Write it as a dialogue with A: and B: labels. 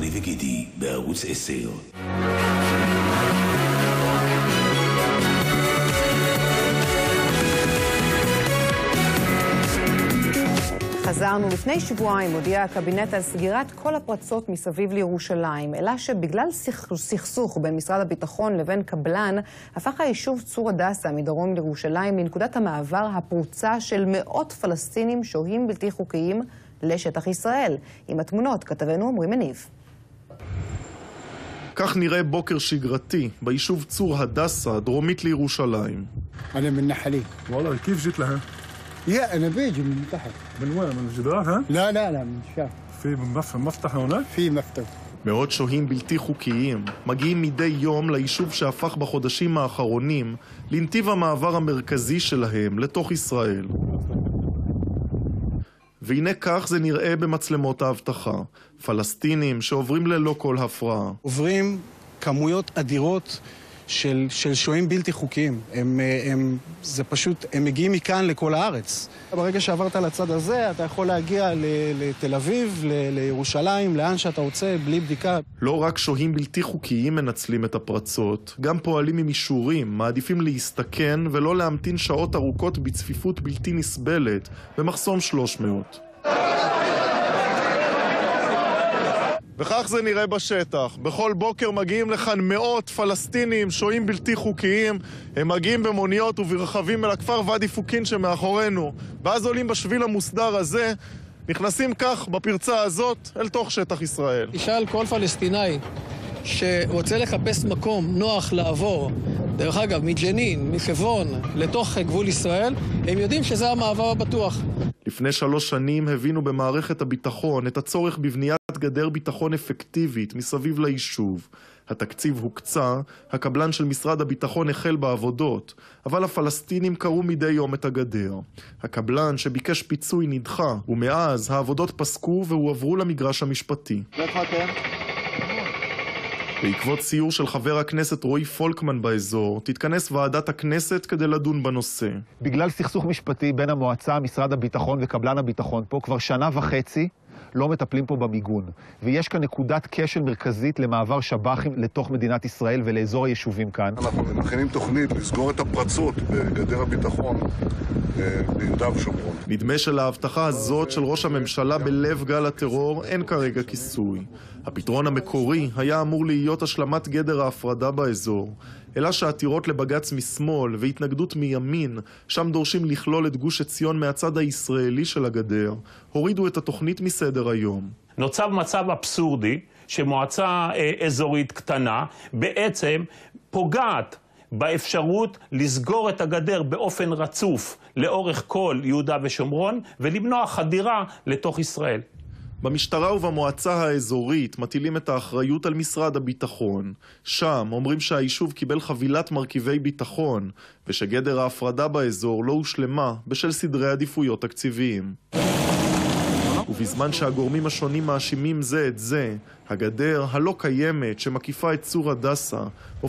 A: רוני וגידי בערוץ 10.
B: חזרנו. לפני שבועיים הודיע הקבינט על סגירת כל הפרצות מסביב לירושלים, אלא שבגלל סכסוך בין משרד הביטחון לבין קבלן, הפך היישוב צור הדסה מדרום לירושלים לנקודת המעבר הפרוצה של מאות פלסטינים שוהים בלתי חוקיים לשטח ישראל. עם התמונות כתבנו עמרי מניב.
C: כך נראה בוקר שגרתי ביישוב צור הדסה, דרומית לירושלים.
D: אני من نحلي.
E: والله كيف جيت لها؟
D: يا أنا بيجي من تحت.
E: من وين؟ من الجدار ها؟
D: لا لا لا من الشارع.
E: في مفتح هناك؟
D: في مفتوح.
C: מאות שוהים בלתי חוקיים מגיעים מדי יום ליישוב שהפך בחודשים האחרונים לנתיב המעבר המרכזי שלהם לתוך ישראל. והנה כך זה נראה במצלמות האבטחה. פלסטינים שעוברים ללא כל הפרעה.
F: עוברים כמויות אדירות של שוהים בלתי חוקיים. זה פשוט, הם מגיעים מכאן לכל הארץ. ברגע שעברת לצד הזה, אתה יכול להגיע לתל אביב, לירושלים, לאן שאתה רוצה, בלי בדיקה.
C: לא רק שוהים בלתי חוקיים מנצלים את הפרצות, גם פועלים עם אישורים, מעדיפים להסתכן ולא להמתין שעות ארוכות בצפיפות בלתי נסבלת, במחסום 300. וכך זה נראה בשטח. בכל בוקר מגיעים לכאן מאות פלסטינים, שוהים בלתי חוקיים. הם מגיעים במוניות וברכבים אל הכפר ואדי פוקין שמאחורינו. ואז עולים בשביל המוסדר הזה, נכנסים כך בפרצה הזאת אל תוך שטח ישראל.
G: תשאל כל פלסטיני שרוצה לחפש מקום נוח לעבור, דרך אגב, מג'נין, מחברון, לתוך גבול ישראל, הם יודעים שזה המעבר הבטוח.
C: לפני 3 שנים הבינו במערכת הביטחון את הצורך בבניית גדר ביטחון אפקטיבית מסביב ליישוב. התקציב הוקצה, הקבלן של משרד הביטחון החל בעבודות, אבל הפלסטינים קראו מדי יום את הגדר. הקבלן שביקש פיצוי נדחה, ומאז העבודות פסקו והועברו למגרש המשפטי. בעקבות סיור של חבר הכנסת רועי פולקמן באזור, תתכנס ועדת הכנסת כדי לדון בנושא.
H: בגלל סכסוך משפטי בין המועצה, משרד הביטחון וקבלן הביטחון פה, כבר 1.5 שנה לא מטפלים פה במיגון. ויש כאן נקודת כשל מרכזית למעבר שב"חים לתוך מדינת ישראל ולאזור היישובים כאן.
I: אנחנו מכינים תוכנית לסגור את הפרצות בגדר הביטחון ביהודה ושומרון.
C: נדמה שלהבטחה הזאת של ראש הממשלה בלב גל הטרור אין כרגע כיסוי. הפתרון המקורי היה אמור להיות השלמת גדר ההפרדה באזור, אלא שהעתירות לבג"ץ משמאל והתנגדות מימין, שם דורשים לכלול את גוש עציון מהצד הישראלי של הגדר, הורידו את התוכנית מסדר היום.
J: נוצר מצב אבסורדי שמועצה אזורית קטנה בעצם פוגעת באפשרות לסגור את הגדר באופן רצוף לאורך כל יהודה ושומרון ולמנוע חדירה לתוך ישראל.
C: במשטרה ובמועצה האזורית מטילים את האחריות על משרד הביטחון. שם אומרים שהיישוב קיבל חבילת מרכיבי ביטחון, ושגדר ההפרדה באזור לא הושלמה בשל סדרי עדיפויות תקציביים. ובזמן שהגורמים השונים מאשימים זה את זה, הגדר הלא קיימת שמקיפה את צור הדסה